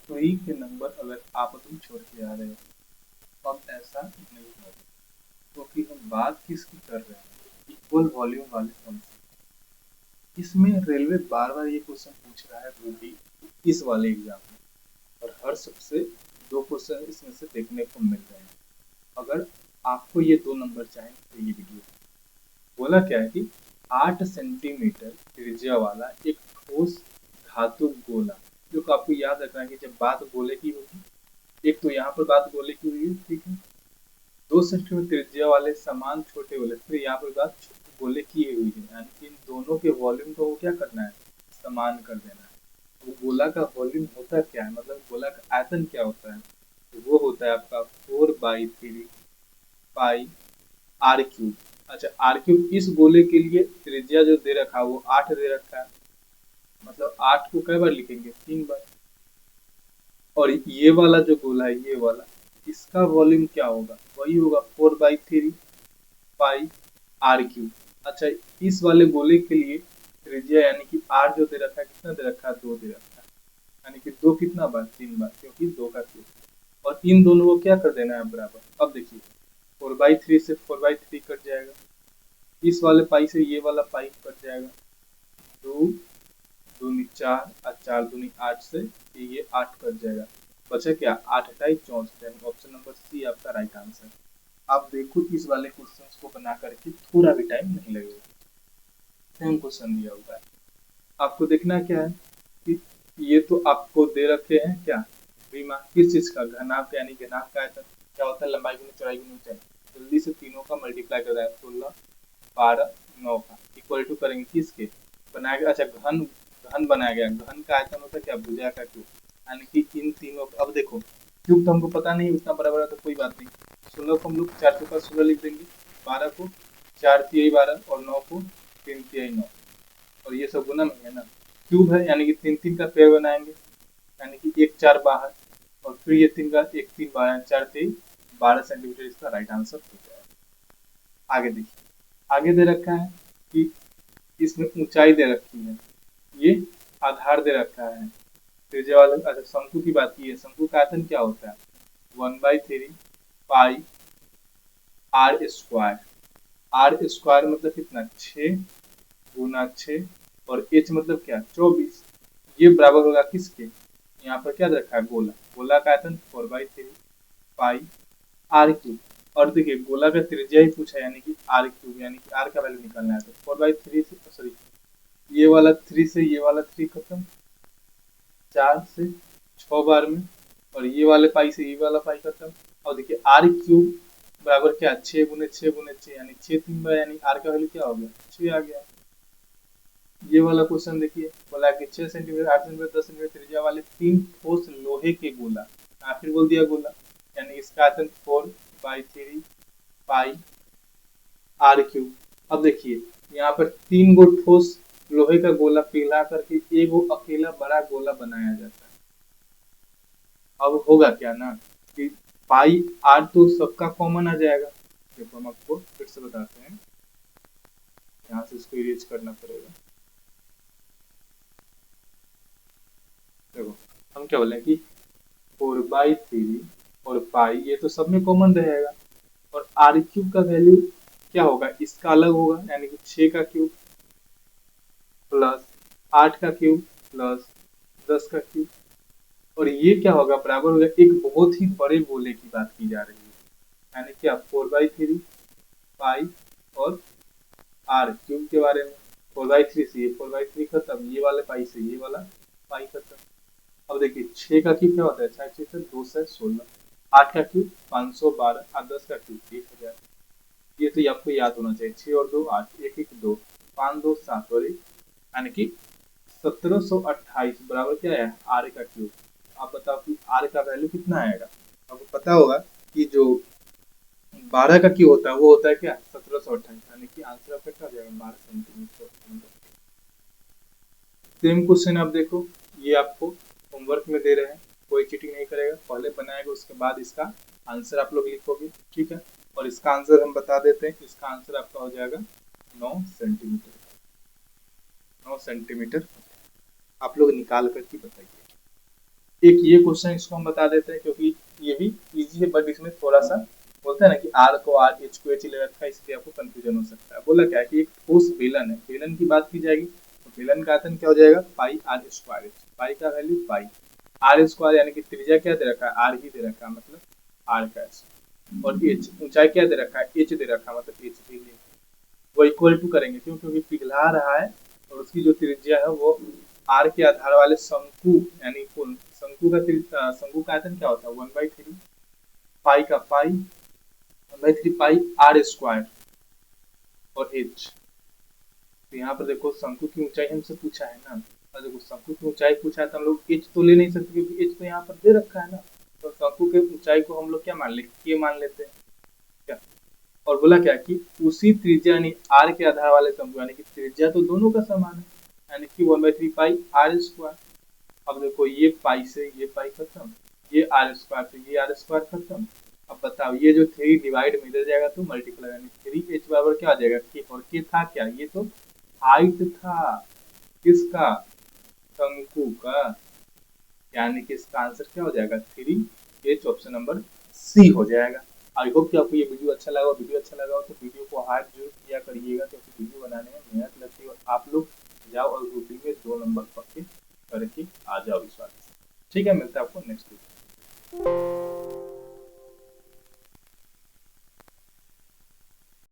सुई के नंबर अगर आप तुम छोड़ के आ रहे हो, तो अब ऐसा नहीं होगा, क्योंकि हम बात किसकी कर रहे हैं, इक्वल वॉल्यूम वाले सम की। इसमें रेलवे बार बार ये क्वेश्चन पूछ रहा है रूबी, इस वाले एग्जाम में, और हर सबसे दो क्वेश्चन इसमें से देखने को मिल रहे हैं। अगर आपको ये दो नंबर चाहिए तो ये वीडियो बोला क्या है कि 8 सेंटीमीटर त्रिज्या वाला एक ठोस धातु गोला, जो कि आपको याद रखना है कि जब बात गोले की होगी, एक तो यहाँ पर बात गोले की हुई है, ठीक है, 2 सेंटीमीटर त्रिज्या वाले समान छोटे गोले, फिर यहाँ पर बात गोले की हुई है, यानी कि इन दोनों के वॉल्यूम को क्या करना है, समान कर देना है। तो गोला का वॉल्यूम होता क्या है, मतलब गोला का आयतन क्या होता है, तो वो होता है आपका 4/3 पाई आर क्यूब। अच्छा, आर क्यूब इस गोले के लिए त्रिज्या जो दे रखा है वो 8 दे रखा है, मतलब 8 को कई बार लिखेंगे, 3 बार। और ये वाला जो गोला है, ये वाला, इसका वॉल्यूम क्या होगा, वही होगा 4/3 पाई आर क्यूब। अच्छा, इस वाले गोले के लिए त्रिज्या यानी कि आर जो दे रखा है, कितना दे रखा है, 2 दे रखा है, यानी कि 2 कितना बार, 3 बार, क्योंकि 2 का क्यूब। और इन दोनों को क्या कर देना है बराबर। अब देखिए 4/3 से 4/3 कट जाएगा, इस वाले पाई से ये वाला पाई कट जाएगा, 2 दूनी 4 और 4 दूनी 8 से ये 8 कट जाएगा, बचा क्या, 8 अट्ठाईस 64, यानी ऑप्शन नंबर सी आपका राइट आंसर। आप देखो इस वाले क्वेश्चन को बना करके थोड़ा भी टाइम नहीं लगेगा, सेम क्वेश्चन दिया हुआ है। आपको देखना क्या है कि ये तो आपको दे रखे हैं क्या, विमा किस चीज का, घनाभ का, यानी घनाभ का आयतन क्या होता है, लंबाई गुनी चौड़ाई गुनी ऊंचाई। जल्दी से तीनों का मल्टीप्लाई कर रहा है, 16 12 9 का इक्वल टू करेंगे किसके, बनाया गया, अच्छा घन, घन बनाया गया, घन का आयतन होता है क्या, भुजा का क्यूब, यानी कि इन तीनों। अब देखो क्यूब तो हमको पता नहीं उतना बराबर है, तो कोई बात नहीं, 16 को हम लोग 4 के पास 16 लिख देंगे, 12 को 4 तिहाई 12 और 9 को 3 तिहाई 9, और ये सब गुना में है ना, क्यूब है यानी कि 3 3 का पेड़ बनाएंगे, यानी कि 1 4 बाहर, और फिर ये 3 का 1 3 बाहर, 4 3 12 सेंटीमीटर इसका राइट आंसर हो जाएगा। आगे देखिए, आगे दे रखा है कि इसमें ऊंचाई दे रखी है, ये आधार दे रखा है, त्रिज्या वाले, अच्छा शंकु की बात की है, शंकु का आयतन क्या होता है, 1/3 पाई आर स्क्वायर। आर स्क्वायर मतलब कितना, 6 गुना 6, और एच मतलब क्या, 24। ये बराबर होगा किसके, यहाँ पर क्या रखा है, गोला, गोला का आयतन 4/3 पाई आर क्यूब। और देखिए गोला का त्रिज्या ही पूछा है, यानी कि आर क्यूब, यानी कि आर का वैल्यू निकालना है, तो 4/3 से, सॉरी ये वाला 3 से ये वाला 3 खत्म, 4 से 6 बार में, और ये वाले पाई से ये वाला पाई खत्म। और देखिए आर क्यूब बराबर क्या, 6 गुने 6 यानी 6 3 बार, यानी आर का वैल्यू क्या हो गया, 6 आ गया। ये वाला क्वेश्चन देखिए, बोला कि 6 सेंटीमीटर 8 सेंटीमीटर 10 सेंटीमीटर त्रिज्या वाले 3 ठोस लोहे के गोला, फिर बोल दिया गोला, यानी इसका आयतन 4/3 पाई आर क्यूब। अब देखिए यहाँ पर 3 गो ठोस लोहे का गोला पिघला करके एक गो अकेला बड़ा गोला बनाया जाता है। अब होगा क्या ना कि पाई आर तो सबका कॉमन आ जाएगा। देखो हम आपको फिर से बताते हैं, यहाँ से इसको इरेज करना पड़ेगा। देखो हम क्या बोले कि 4/3 और पाई ये तो सब में कॉमन रहेगा, और आर क्यूब का वैल्यू क्या होगा, इसका अलग होगा, यानी कि 6 का क्यूब प्लस 8 का क्यूब प्लस 10 का क्यूब, और ये क्या होगा, बराबर होगा एक बहुत ही बड़े गोले की बात की जा रही है, यानी क्या 4/3 पाई और आर क्यूब के बारे में। 4/3 से ये 4/3 खत्म, ये वाले पाई से ये वाला पाई खत्म। अब देखिए 6 का क्यूब क्या होता है, 6 6 से 2 से 16, 8 का क्यूब 512 और 10 का क्यूब 1000। ये तो आपको याद होना चाहिए, 6 और 2 8, 1 1 2, 5 2 7 और 1, यानी कि 1728 बराबर क्या है, आर का क्यूब। आप बताओ कि आर का वैल्यू कितना आएगा। आपको पता होगा कि जो 12 का क्यूब होता है वो होता है क्या, 1728, यानी कि आंसर आपका क्या हो जाएगा, 12 सेंटीमीटर। सेम क्वेश्चन आप देखो, ये आपको होमवर्क में दे रहे हैं, कोई चीटिंग नहीं करेगा, पहले बनाएगा उसके बाद इसका आंसर आप लोग लिखोगे, ठीक है। और इसका आंसर हम बता देते हैं, इसका आंसर आपका हो जाएगा 9 सेंटीमीटर, 9 सेंटीमीटर। आप लोग निकाल करके बताइए। एक ये क्वेश्चन इसको हम बता देते हैं क्योंकि ये भी इजी है, बट इसमें थोड़ा सा बोलते हैं ना कि आर को आर, एच को एच ले रखा है, इसलिए आपको कंफ्यूजन हो सकता है। बोला क्या है कि एक ठोस बेलन है, बेलन की बात की जाएगी तो बेलन का आयतन क्या हो जाएगा, पाई आर स्क्वायर। पाई का वैल्यू पाई आर स्क्वायर, यानी कि त्रिज्या क्या दे रखा है, आर ही दे रखा है, मतलब आर का स्क्वायर। और एच ऊंचाई क्या दे रखा है, एच दे रखा है, मतलब एच भी वो इक्वल टू करेंगे, क्यों, क्योंकि पिघला रहा है और उसकी जो त्रिज्या है वो आर के आधार वाले शंकु, यानी शंकु का शंकु का आयतन क्या होता है, 1/3 पाई का पाई, 1/3 पाई आर स्क्वायर और एच। तो यहाँ पर देखो शंकु की ऊंचाई हमसे पूछा है ना, और देखो शंकु की ऊंचाई पूछा है तो हम लोग एच तो ले नहीं सकते क्योंकि एच तो यहाँ पर दे रखा है ना। तो शंकु के ऊंचाई को हम लोग क्या मान लेते, के मान लेते हैं क्या। और बोला क्या कि उसी त्रिज्या यानी आर के आधार वाले शंकु, यानी कि त्रिज्या तो दोनों का समान है, यानी कि 1/3 पाई आर स्क्वायर। अब देखो ये पाई से ये पाई खत्म, ये आर स्क्वायर से ये आर स्क्वायर खत्म। अब बताओ ये जो थ्री डिवाइड में इधर जाएगा तो मल्टीप्लाई, यानी थ्री एच बराबर क्या आ जाएगा, के। और के था क्या, ये तो हाइट था किसका, शंकु का, यानी कि इसका आंसर क्या हो जाएगा, three H, option number C हो जाएगा। आई होप कि आपको ये वीडियो अच्छा लगा, वीडियो अच्छा लगा हो तो वीडियो को हाइप जरूर किया करिएगा, क्योंकि वीडियो बनाने में मेहनत लगती है और आप लोग जाओ और ग्रुपिंग में 2 नंबर पक्के करके आ जाओ इस बात। ठीक है, मिलता है आपको।